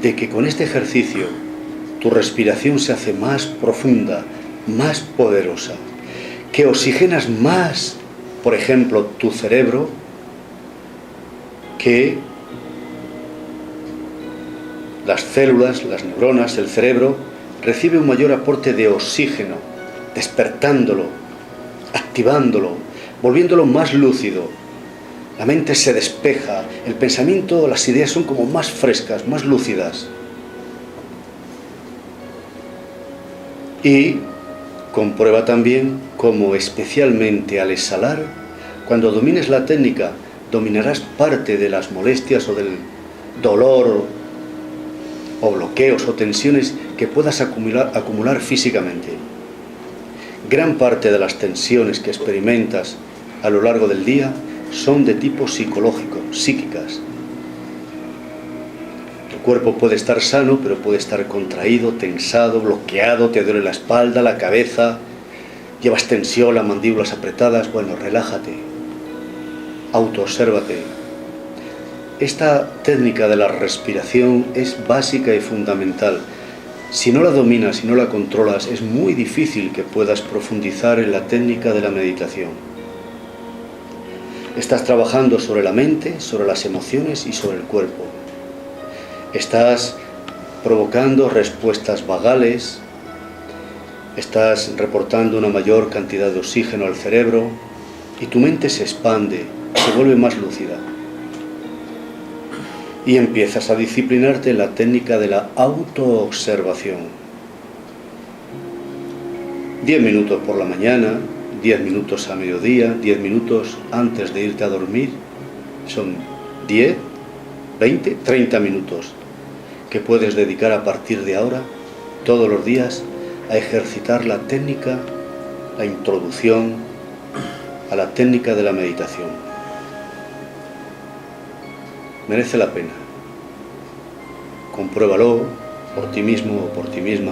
de que con este ejercicio tu respiración se hace más profunda, más poderosa, que oxigenas más, por ejemplo, tu cerebro, que las células, las neuronas, el cerebro, recibe un mayor aporte de oxígeno, despertándolo, activándolo, volviéndolo más lúcido. La mente se despeja, el pensamiento, las ideas son como más frescas, más lúcidas. Y comprueba también cómo, especialmente al exhalar, cuando domines la técnica, dominarás parte de las molestias o del dolor o bloqueos o tensiones que puedas acumular físicamente. Gran parte de las tensiones que experimentas a lo largo del día son de tipo psicológico, psíquicas. Tu cuerpo puede estar sano, pero puede estar contraído, tensado, bloqueado, te duele la espalda, la cabeza, llevas tensión, las mandíbulas apretadas. Bueno, relájate, autoobsérvate. Esta técnica de la respiración es básica y fundamental. Si no la dominas, si no la controlas, es muy difícil que puedas profundizar en la técnica de la meditación. Estás trabajando sobre la mente, sobre las emociones y sobre el cuerpo. Estás provocando respuestas vagales, estás reportando una mayor cantidad de oxígeno al cerebro y tu mente se expande, se vuelve más lúcida. Y empiezas a disciplinarte en la técnica de la autoobservación. 10 minutos por la mañana, 10 minutos a mediodía, 10 minutos antes de irte a dormir. Son 10, 20, 30 minutos que puedes dedicar a partir de ahora, todos los días, a ejercitar la técnica, la introducción a la técnica de la meditación. merece la pena. Compruébalo por ti mismo o por ti misma.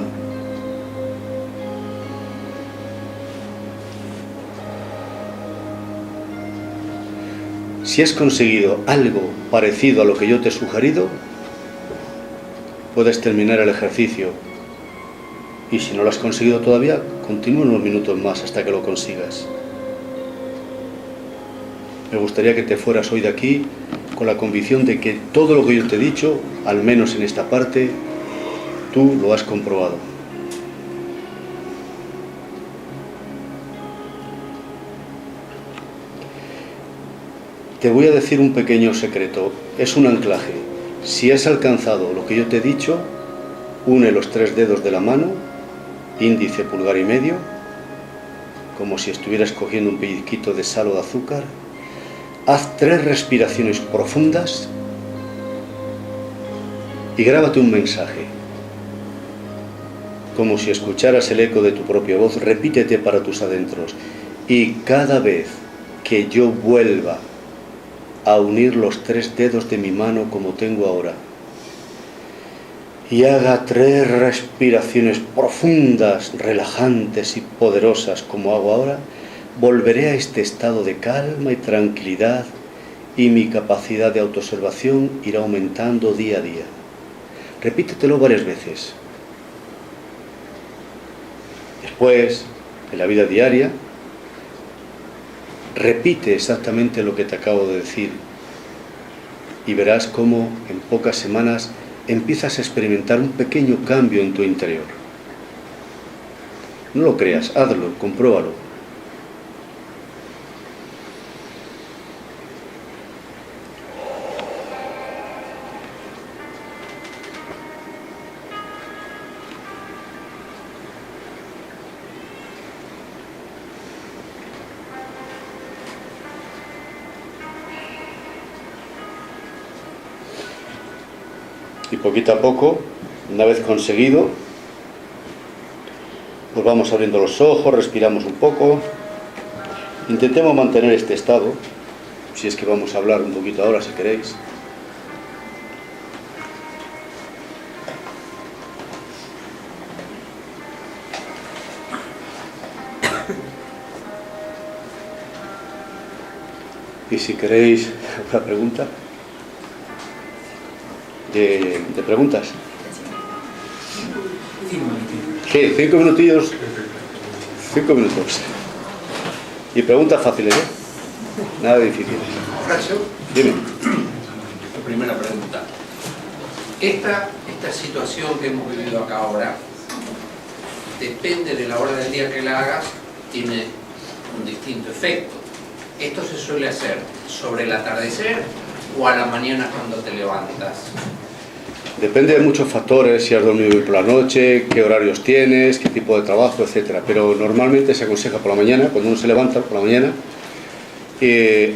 Si has conseguido algo parecido a lo que yo te he sugerido, puedes terminar el ejercicio. Y si no lo has conseguido todavía, continúa unos minutos más hasta que lo consigas. Me gustaría que te fueras hoy de aquí con la convicción de que todo lo que yo te he dicho, al menos en esta parte, tú lo has comprobado. Te voy a decir un pequeño secreto, es un anclaje. Si has alcanzado lo que yo te he dicho, une los 3 dedos de la mano, índice, pulgar y medio, como si estuvieras cogiendo un pellizquito de sal o de azúcar. Haz 3 respiraciones profundas y grábate un mensaje. Como si escucharas el eco de tu propia voz, repítete para tus adentros. Y cada vez que yo vuelva a unir los 3 dedos de mi mano como tengo ahora, y haga 3 respiraciones profundas, relajantes y poderosas como hago ahora, volveré a este estado de calma y tranquilidad y mi capacidad de autoobservación irá aumentando día a día. Repítetelo varias veces. Después, en la vida diaria, repite exactamente lo que te acabo de decir y verás cómo en pocas semanas empiezas a experimentar un pequeño cambio en tu interior. No lo creas, hazlo, compruébalo. Y poquito a poco, una vez conseguido, pues vamos abriendo los ojos, respiramos un poco, intentemos mantener este estado, si es que vamos a hablar un poquito ahora, si queréis. Y si queréis una pregunta. De preguntas. ¿Qué? 5 minutillos. 5 minutos. Y preguntas fáciles, ¿eh? Nada difíciles. Horacio, Dime. tu primera pregunta. Esta situación que hemos vivido acá ahora, depende de la hora del día que la hagas, tiene un distinto efecto. ¿Esto se suele hacer sobre el atardecer o a la mañana cuando te levantas? Depende de muchos factores, si has dormido bien por la noche, qué horarios tienes, qué tipo de trabajo, etcétera. Pero normalmente se aconseja por la mañana, cuando uno se levanta por la mañana,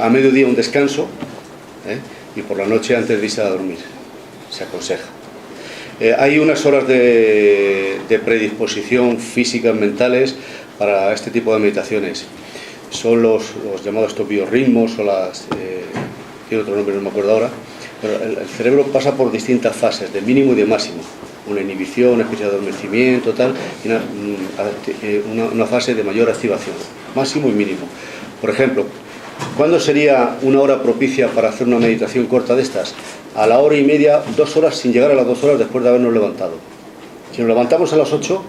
a mediodía un descanso, y por la noche antes de irse a dormir, se aconseja. Hay unas horas de predisposición físicas, mentales, para este tipo de meditaciones. Son los llamados estos biorritmos, o las... tiene otro nombre, no me acuerdo ahora. Pero el cerebro pasa por distintas fases, de mínimo y de máximo. Una inhibición, una especie de adormecimiento, tal, y una fase de mayor activación, máximo y mínimo. Por ejemplo, ¿cuándo sería una hora propicia para hacer una meditación corta de estas? A la 1h30, 2 horas, sin llegar a las 2 horas después de habernos levantado. Si nos levantamos a las 8,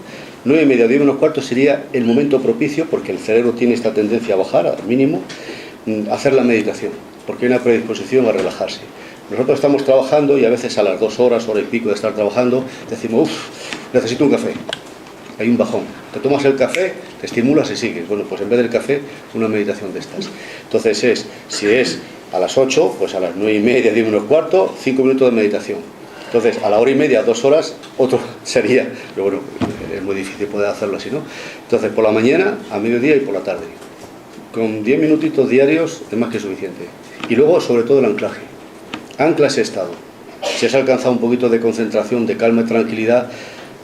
9:30, 10 menos cuarto sería el momento propicio, porque el cerebro tiene esta tendencia a bajar al mínimo, hacer la meditación, porque hay una predisposición a relajarse. Nosotros estamos trabajando y a veces a las 2 horas, hora y pico de estar trabajando, decimos, necesito un café. Hay un bajón. Te tomas el café, te estimulas y sigues. Bueno, pues en vez del café, una meditación de estas. Entonces si es a las 8, pues a las 9:30, 10 menos cuarto, 5 minutos de meditación. Entonces, a la 1h30, 2 horas, otro sería, pero bueno, es muy difícil poder hacerlo así, ¿no? Entonces, por la mañana, a mediodía y por la tarde. Con 10 minutitos diarios es más que suficiente. Y luego, sobre todo, el anclaje. Ancla ese estado. Si has alcanzado un poquito de concentración, de calma y tranquilidad,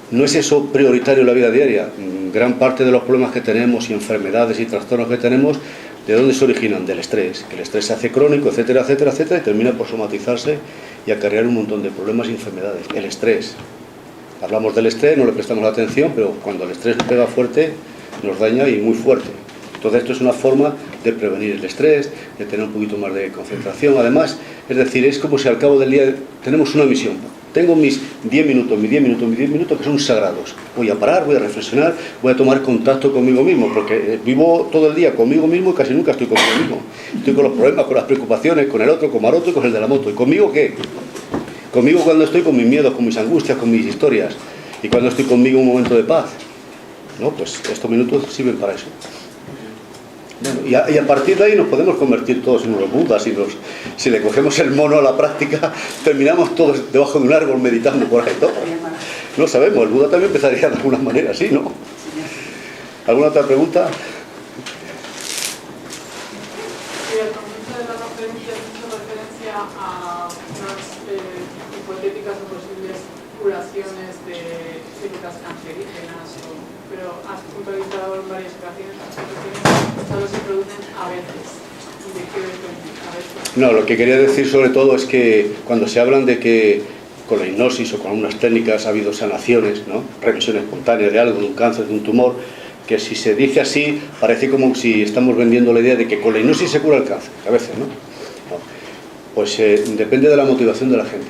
¿no es eso prioritario en la vida diaria? Gran parte de los problemas que tenemos y enfermedades y trastornos que tenemos ¿De dónde se originan? Del estrés, que el estrés se hace crónico, etcétera, etcétera, etcétera, y termina por somatizarse y acarrear un montón de problemas y enfermedades. El estrés. Hablamos del estrés, no le prestamos atención, pero cuando el estrés pega fuerte, nos daña y muy fuerte. Entonces esto es una forma de prevenir el estrés, de tener un poquito más de concentración. Además, es decir, es como si al cabo del día tenemos una misión. Tengo mis 10 minutos que son sagrados. Voy a parar, voy a reflexionar, voy a tomar contacto conmigo mismo, porque vivo todo el día conmigo mismo y casi nunca estoy conmigo mismo. Estoy con los problemas, con las preocupaciones, con el otro, con Maroto y con el de la moto. ¿Y conmigo qué? Conmigo cuando estoy con mis miedos, con mis angustias, con mis historias. Y cuando estoy conmigo en un momento de paz. ¿No? Pues estos minutos sirven para eso. Bueno, y a partir de ahí nos podemos convertir todos en unos budas. Si le cogemos el mono a la práctica, terminamos todos debajo de un árbol meditando por ahí todo. No sabemos, el Buda también empezaría de alguna manera así, ¿no? ¿Alguna otra pregunta? Sí, el concepto de la referencia ha hecho referencia a unas hipotéticas o posibles curaciones de células cancerígenas, pero has puntualizado en varias ocasiones que solo se producen a veces. ¿De qué depende? A veces. No, lo que quería decir sobre todo es que cuando se hablan de que con la hipnosis o con unas técnicas ha habido sanaciones, ¿no? Remisión espontánea de algo, de un cáncer, de un tumor, que si se dice así, parece como si estamos vendiendo la idea de que con la hipnosis se cura el cáncer, a veces, ¿no? No. Pues depende de la motivación de la gente,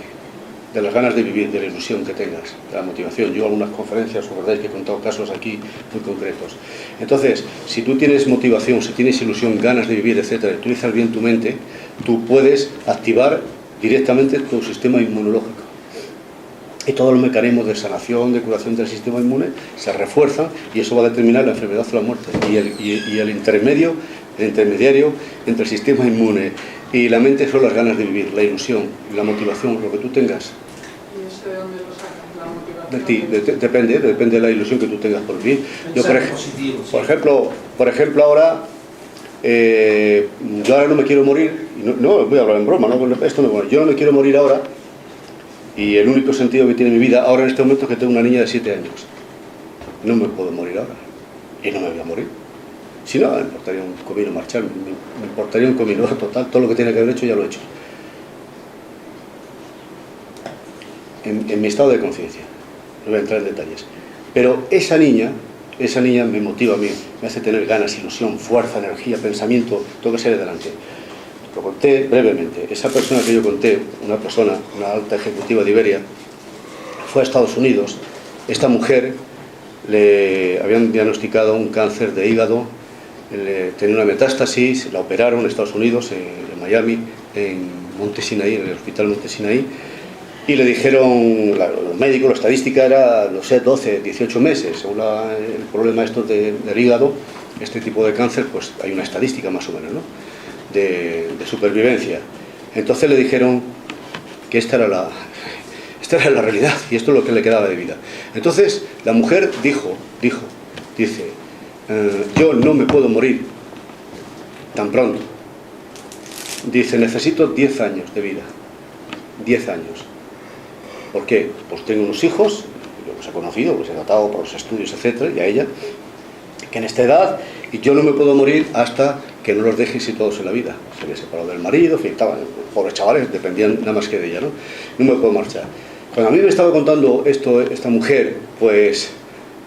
de las ganas de vivir, de la ilusión que tengas, de la motivación. Yo en algunas conferencias, os acordáis que he contado casos aquí muy concretos. Entonces, si tú tienes motivación, si tienes ilusión, ganas de vivir, etcétera, y utilizas bien tu mente, tú puedes activar directamente tu sistema inmunológico. Y todos los mecanismos de sanación, de curación del sistema inmune se refuerzan y eso va a determinar la enfermedad o la muerte. Y el intermediario entre el sistema inmune y la mente son las ganas de vivir, la ilusión, la motivación, lo que tú tengas. ¿Y eso de dónde lo sacas? La motivación. De ti, depende de la ilusión que tú tengas por vivir. Yo, por ejemplo, ahora, yo ahora no me quiero morir, no voy a hablar en broma, yo no me quiero morir ahora. Y el único sentido que tiene mi vida ahora en este momento es que tengo una niña de 7 años. No me puedo morir ahora. Y no me voy a morir. Si no, me importaría un comino marchar, me importaría un comino total. Todo lo que tiene que haber hecho ya lo he hecho. En mi estado de conciencia. No voy a entrar en detalles. Pero esa niña me motiva a mí. Me hace tener ganas, ilusión, fuerza, energía, pensamiento. Tengo que salir adelante. Lo conté brevemente. Esa persona que yo conté, una alta ejecutiva de Iberia, fue a Estados Unidos. Esta mujer le habían diagnosticado un cáncer de hígado, tenía una metástasis, la operaron en Estados Unidos, en Miami, en Monte Sinaí, en el hospital Monte Sinaí, y le dijeron, los médicos, la estadística era, no sé, 12, 18 meses, según el problema del hígado, este tipo de cáncer, pues hay una estadística más o menos, ¿no? De supervivencia. Entonces le dijeron que esta era la realidad y esto es lo que le quedaba de vida. Entonces la mujer dice, yo no me puedo morir tan pronto. Dice, necesito 10 años de vida. 10 años. ¿Por qué? Pues tengo unos hijos, los he conocido, los he tratado por los estudios, etcétera, y a ella, que en esta edad, y yo no me puedo morir hasta que no los deje todos en la vida. Se había separado del marido, en fin, pobres chavales, dependían nada más que de ella, ¿no? No me puedo marchar. Cuando a mí me estaba contando esto, esta mujer, pues,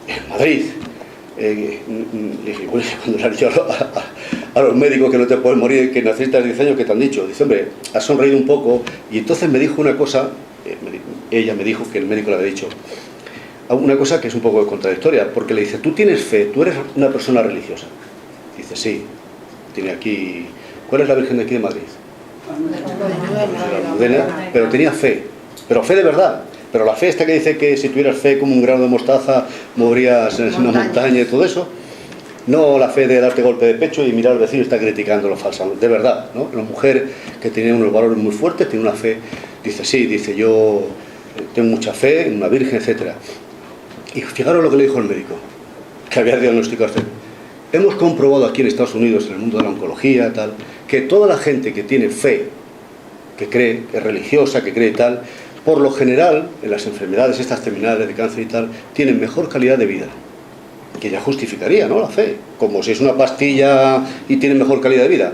en Madrid, dije, bueno, cuando le han dicho a los médicos que no te puedes morir, que necesitas 10 años, ¿qué te han dicho? Dice, hombre, has sonreído un poco, y entonces me dijo una cosa, ella me dijo que el médico le había dicho, una cosa que es un poco contradictoria, porque le dice, tú tienes fe, tú eres una persona religiosa. Dice, sí, tiene aquí, ¿cuál es la Virgen de aquí de Madrid? La Almudena, pero tenía fe, pero fe de verdad. Pero la fe esta que dice que si tuvieras fe como un grano de mostaza morías en una montaña y todo eso, no la fe de darte golpe de pecho y mirar al vecino y estar criticándolo falsamente, de verdad, ¿no? La mujer que tenía unos valores muy fuertes, tiene una fe, dice, sí, dice, yo tengo mucha fe en una virgen, etcétera. Y fijaros lo que le dijo el médico, que había diagnosticado usted. Hemos comprobado aquí en Estados Unidos, en el mundo de la oncología, tal, que toda la gente que tiene fe, que cree, que es religiosa, que cree tal, por lo general, en las enfermedades estas terminales de cáncer y tal, tienen mejor calidad de vida. que ya justificaría, ¿no?, la fe, como si es una pastilla y tiene mejor calidad de vida.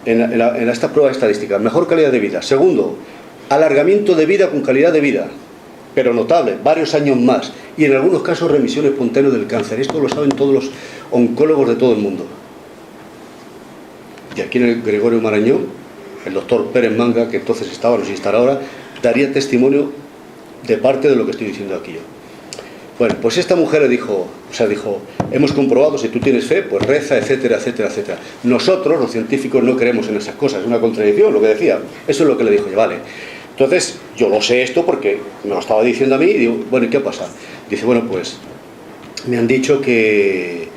En esta prueba estadística, mejor calidad de vida. Segundo, alargamiento de vida con calidad de vida, pero notable, varios años más, y en algunos casos remisión espontánea del cáncer. Esto lo saben todos los oncólogos de todo el mundo. Y aquí en el Gregorio Marañón, el doctor Pérez Manga, que entonces estaba, no sé si estará ahora, daría testimonio de parte de lo que estoy diciendo aquí yo. Bueno, pues esta mujer le dijo, hemos comprobado, si tú tienes fe, pues reza, etcétera, etcétera, etcétera. Nosotros, los científicos, no creemos en esas cosas, es una contradicción lo que decía. Eso es lo que le dijo, ya vale. Entonces, yo lo sé esto porque me lo estaba diciendo a mí y digo, bueno, ¿y qué pasa? Dice, bueno, pues me han dicho que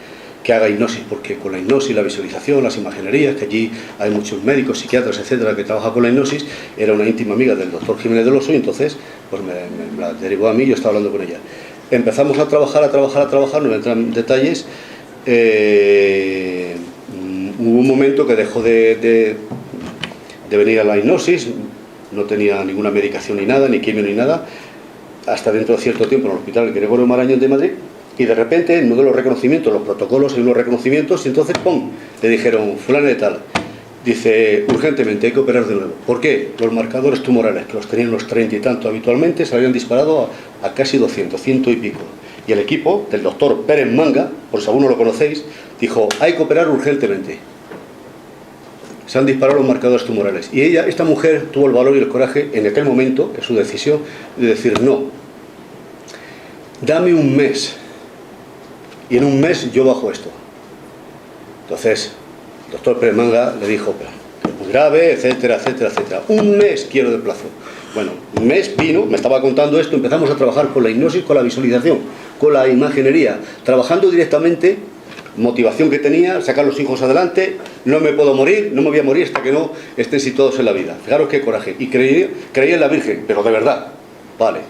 haga hipnosis, porque con la hipnosis, la visualización, las imaginerías, que allí hay muchos médicos, psiquiatras, etcétera, que trabajan con la hipnosis, era una íntima amiga del doctor Jiménez del Oso, y entonces pues me la derivó a mí y yo estaba hablando con ella. Empezamos a trabajar, no voy a entrar en detalles. Hubo un momento que dejó de venir a la hipnosis, no tenía ninguna medicación ni nada, ni quimio ni nada, hasta dentro de cierto tiempo en el hospital Gregorio Marañón de Madrid, y de repente, en uno de los reconocimientos, los protocolos, hay unos reconocimientos, y entonces, ¡pum!, le dijeron, fulano de tal, dice, urgentemente, hay que operar de nuevo. ¿Por qué? Los marcadores tumorales, que los tenían los 30 y tanto habitualmente, se habían disparado a casi 200, 100 y pico. Y el equipo del doctor Pérez Manga, por si alguno lo conocéis, dijo, hay que operar urgentemente. Se han disparado los marcadores tumorales. Y ella, esta mujer, tuvo el valor y el coraje, en aquel momento, en su decisión, de decir, no, dame un mes, y en un mes yo bajo esto. Entonces, el doctor Pérez Manga le dijo, pero es muy grave, etcétera, etcétera, etcétera. Un mes quiero de plazo. Bueno, un mes vino, me estaba contando esto, empezamos a trabajar con la hipnosis, con la visualización, con la imaginería, trabajando directamente, motivación que tenía, sacar los hijos adelante, no me puedo morir, no me voy a morir hasta que no estén situados en la vida. Fijaros qué coraje. Y creía en la Virgen, pero de verdad, vale.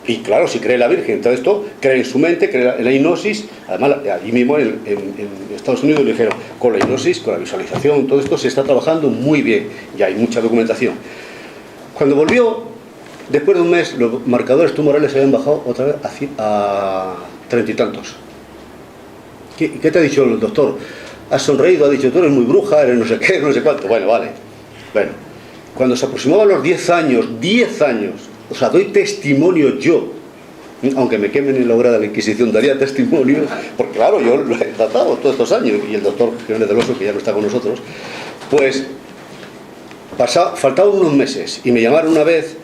Y claro, si cree en la Virgen, todo esto, cree en su mente, cree en la hipnosis. Además, allí mismo en Estados Unidos le dijeron, con la hipnosis, con la visualización, todo esto se está trabajando muy bien, ya hay mucha documentación. Cuando volvió, después de un mes, los marcadores tumorales se habían bajado otra vez a 30 y tantos. ¿Qué te ha dicho el doctor? Has sonreído, ha dicho, tú eres muy bruja, eres no sé qué, no sé cuánto. Bueno, vale. Bueno, cuando se aproximaban los 10 años, o sea, doy testimonio yo, aunque me quemen en la obra de la Inquisición, daría testimonio, porque claro, yo lo he tratado todos estos años, y el doctor Jiménez del Oso, que ya no está con nosotros, pues faltaban unos meses, y me llamaron una vez,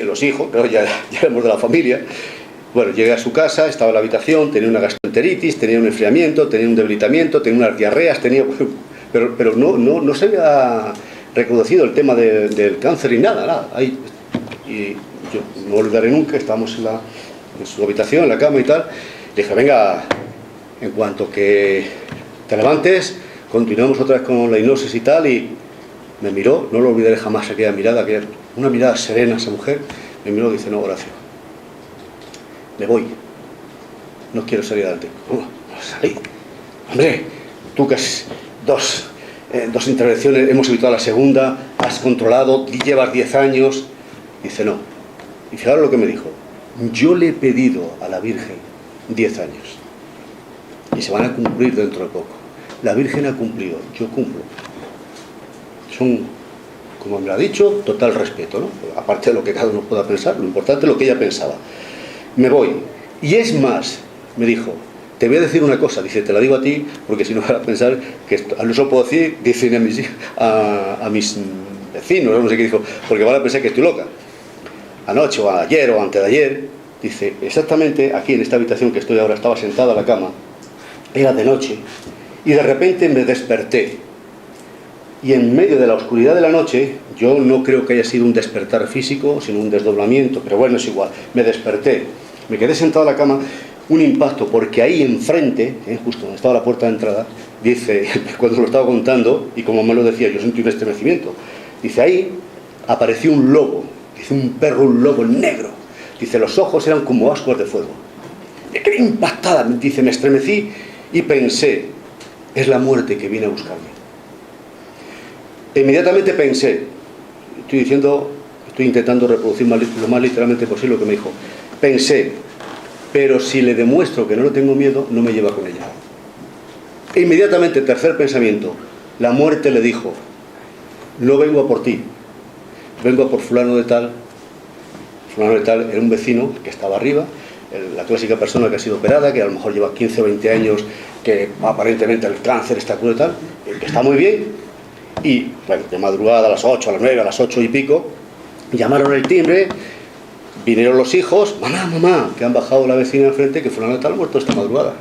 los hijos, pero ya éramos de la familia. Bueno, llegué a su casa, estaba en la habitación, tenía una gastroenteritis, tenía un enfriamiento, tenía un debilitamiento, tenía unas diarreas, pero no se había reconocido el tema del cáncer y nada. Ahí, y yo no olvidaré nunca, estábamos en su habitación, en la cama y tal, le dije, venga, en cuanto que te levantes, continuamos otra vez con la hipnosis y tal, y me miró, no lo olvidaré jamás aquella mirada, que era una mirada serena esa mujer, me miró y dice, no, Horacio, me voy, no quiero salir adelante. ¿Cómo? ¿Salir? Hombre, tú que has dos intervenciones, hemos evitado la segunda, has controlado, llevas 10 años. Dice, no. Y fijaros lo que me dijo, yo le he pedido a la Virgen 10 años y se van a cumplir dentro de poco. La Virgen ha cumplido, yo cumplo. Son, como me lo ha dicho, total respeto, ¿no? Aparte de lo que cada uno pueda pensar, lo importante es lo que ella pensaba. Me voy. Y es más, me dijo, te voy a decir una cosa, dice, te la digo a ti, porque si no van a pensar que esto, no se lo puedo decir, dicen a mis vecinos, no sé qué dijo, porque van a pensar que estoy loca. Anoche o ayer o antes de ayer, dice, exactamente aquí en esta habitación que estoy ahora, estaba sentada en la cama, era de noche, y de repente me desperté. Y en medio de la oscuridad de la noche, yo no creo que haya sido un despertar físico, sino un desdoblamiento, pero bueno, es igual, me desperté, me quedé sentado en la cama, un impacto, porque ahí enfrente, justo donde estaba la puerta de entrada, dice, cuando lo estaba contando, y como me lo decía, yo sentí un estremecimiento, dice, ahí apareció un lobo, dice, un perro, un lobo negro, dice, los ojos eran como ascuas de fuego. Me quedé impactada, dice, me estremecí y pensé, es la muerte que viene a buscarme. Inmediatamente pensé, estoy intentando reproducir lo más literalmente posible lo que me dijo, pensé, pero si le demuestro que no le tengo miedo, no me lleva con ella. E inmediatamente, tercer pensamiento, la muerte le dijo: no vengo a por ti, vengo a por fulano de tal. Fulano de tal era un vecino que estaba arriba, la clásica persona que ha sido operada, que a lo mejor lleva 15 o 20 años, que aparentemente el cáncer está crudo y tal, que está muy bien, y bueno, de madrugada a las 8, a las 9, a las 8 y pico, llamaron el timbre, vinieron los hijos: mamá, mamá, que han bajado la vecina enfrente, que fulano de tal ha muerto esta madrugada.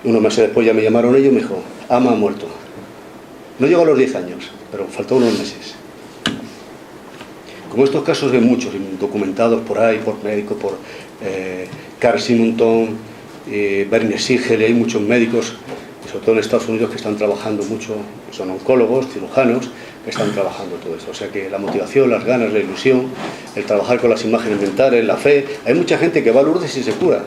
Unos meses después ya me llamaron ellos y me dijo: Ama ha muerto. No llegó a los 10 años, pero faltó unos meses. Como estos casos hay muchos, documentados por ahí, por médicos, por Carl Simonton, Bernie Siegel, y hay muchos médicos, sobre todo en Estados Unidos, que están trabajando mucho, son oncólogos, cirujanos, que están trabajando todo esto. O sea que la motivación, las ganas, la ilusión, el trabajar con las imágenes mentales, la fe, hay mucha gente que va a Lourdes y se cura.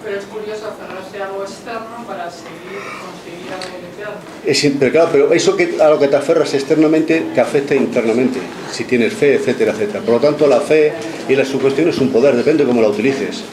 Pero es curioso aferrarse a algo externo para conseguir algo interno. Pero claro, pero eso a lo que te aferras externamente te afecta internamente, si tienes fe, etcétera, etcétera. Por lo tanto, la fe y la sugestión es un poder, depende de cómo la utilices.